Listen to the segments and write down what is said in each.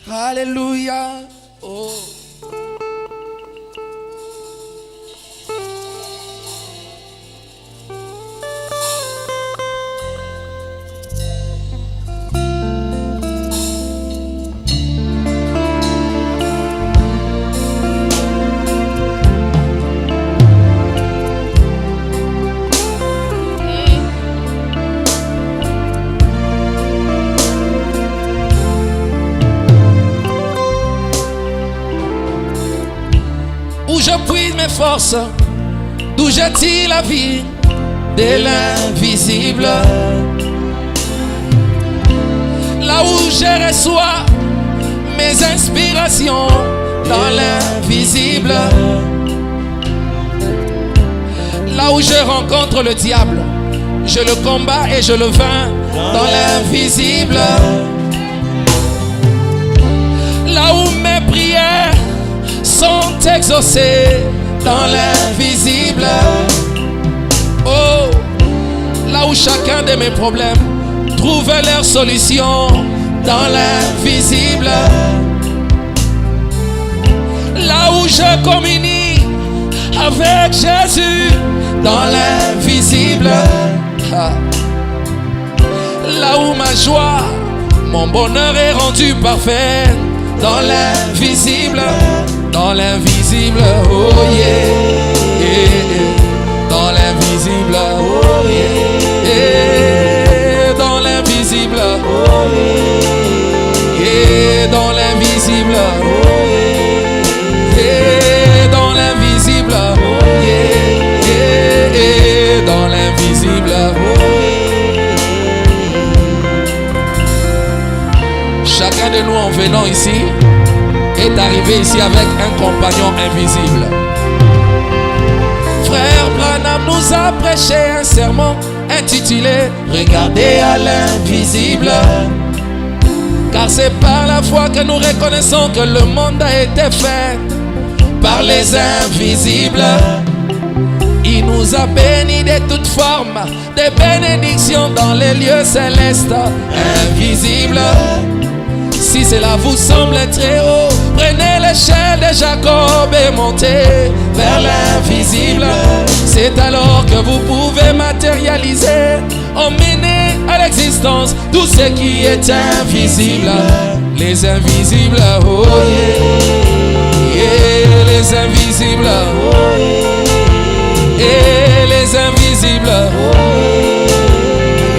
Alléluia. Oh. Où je puise mes forces, d'où je tire la vie de l'invisible. Là où je reçois mes inspirations dans l'invisible. Là où je rencontre le diable, je le combats et je le vainc dans l'invisible. Là où mes prières sont exaucés dans l'invisible. Oh, là où chacun de mes problèmes trouve leur solution dans l'invisible. Là où je communie avec Jésus dans l'invisible. Là où ma joie, mon bonheur est rendu parfait dans l'invisible. Dans l'invisible, oh yeah, yeah. Dans l'invisible, oh yeah, yeah. Dans l'invisible, oh yeah, yeah. Dans l'invisible, oh yeah, yeah. Dans l'invisible, oh yeah, yeah. Dans l'invisible, oh yeah. Chacun de nous en venant ici est arrivé ici avec un compagnon invisible. Frère Branham nous a prêché un sermon intitulé Regardez à l'invisible. Car c'est par la foi que nous reconnaissons que le monde a été fait par les invisibles. Il nous a bénis de toutes formes de bénédictions dans les lieux célestes invisibles. Si cela vous semble très haut, prenez l'échelle de Jacob et montez vers l'invisible. C'est alors que vous pouvez matérialiser, emmener à l'existence tout ce qui est invisible. Les invisibles, oh yeah, yeah. Les invisibles, oh yeah, yeah. Les invisibles, oh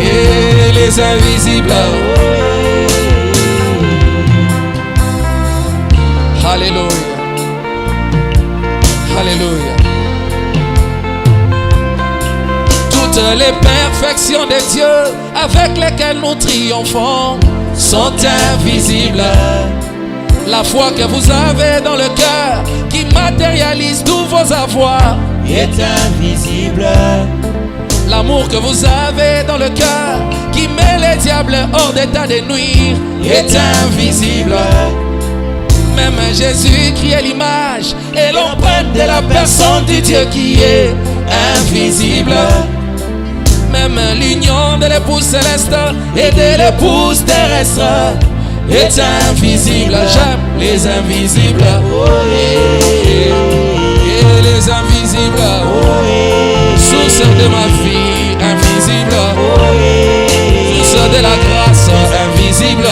yeah, yeah. Les invisibles, oh yeah. Alléluia. Alléluia. Toutes les perfections de Dieu avec lesquelles nous triomphons sont invisibles. La foi que vous avez dans le cœur qui matérialise tous vos avoirs est invisible. L'amour que vous avez dans le cœur qui met les diables hors d'état de nuire est invisible. Même Jésus qui est l'image et l'empreinte de la personne du Dieu qui est invisible. Même l'union de l'épouse céleste et de l'épouse terrestre est invisible. J'aime les invisibles, et les invisibles, source de ma vie invisible, source de la grâce invisible.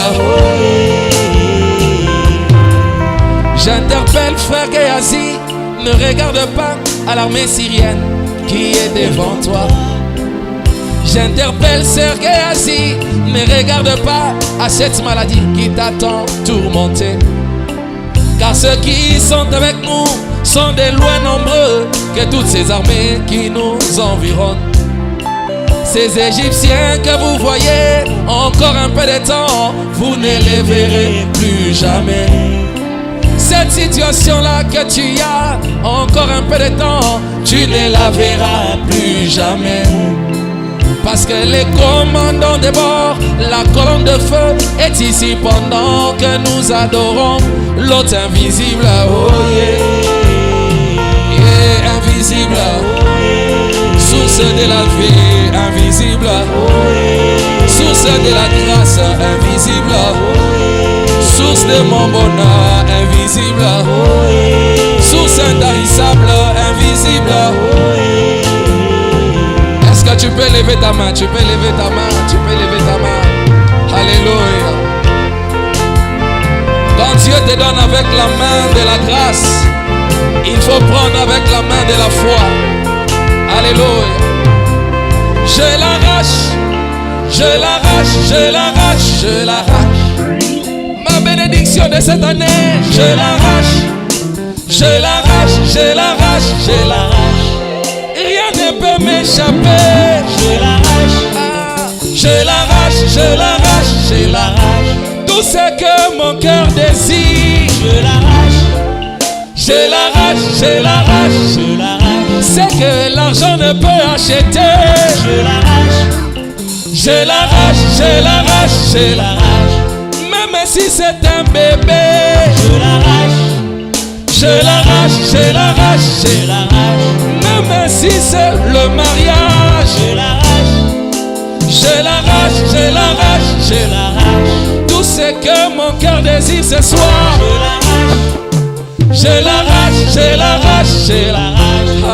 J'interpelle frère Géasi, ne regarde pas à l'armée syrienne qui est devant toi. J'interpelle sœur Géasi, ne regarde pas à cette maladie qui t'attend tourmentée. Car ceux qui sont avec nous sont des loin nombreux que toutes ces armées qui nous environnent. Ces Égyptiens que vous voyez, encore un peu de temps, vous ne les verrez plus jamais. Cette situation-là que tu as, encore un peu de temps, tu ne la verras plus jamais. Parce que les commandants de bord, la colonne de feu est ici pendant que nous adorons l'autre invisible. Oh yeah, yeah, invisible. Source de la vie invisible. Source de la grâce invisible. source de mon bonheur, invisible. Source intarissable, invisible. Est-ce que tu peux lever ta main? Tu peux lever ta main, tu peux lever ta main. Alléluia. Quand Dieu te donne avec la main de la grâce, il faut prendre avec la main de la foi. Alléluia. Je l'arrache, je l'arrache, je l'arrache, je l'arrache. Ma bénédiction de cette année, je l'arrache, je l'arrache, je l'arrache, je l'arrache. Rien ne peut m'échapper. Je l'arrache, je l'arrache, je l'arrache, je l'arrache. Tout ce que mon cœur désire, je l'arrache, je l'arrache, je l'arrache, je l'arrache. C'est que l'argent ne peut acheter. Je l'arrache, je l'arrache, je l'arrache, je l'arrache. Même si c'est un bébé, je l'arrache, je l'arrache, je l'arrache, je l'arrache. Même si c'est le mariage, je l'arrache, je l'arrache, je l'arrache, je l'arrache. Tout ce que mon cœur désire ce soir, je l'arrache, je l'arrache, je l'arrache.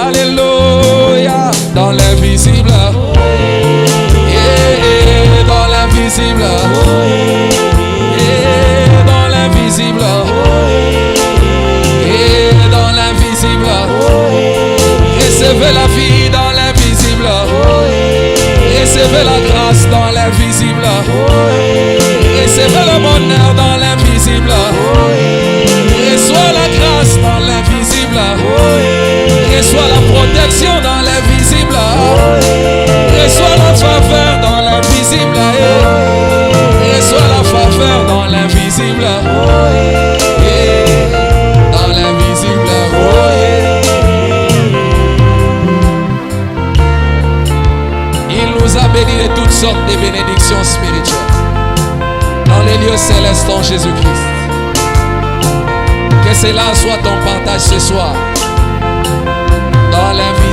Alléluia. Dans l'invisible, yeah, dans l'invisible, yeah, dans l'invisible, yeah, dans l'invisible. Recevez la vie dans l'invisible. Recevez la grâce dans l'invisible. Recevez le bonheur dans l'invisible. Reçois la grâce dans l'invisible. Reçois la protection dans l'invisible. Reçois la faveur dans l'invisible. Reçois la faveur dans l'invisible. Dans l'invisible. Il nous a bénis de toutes sortes de bénédictions spirituelles dans les lieux célestes en Jésus-Christ. Que cela soit ton partage ce soir dans l'invisible.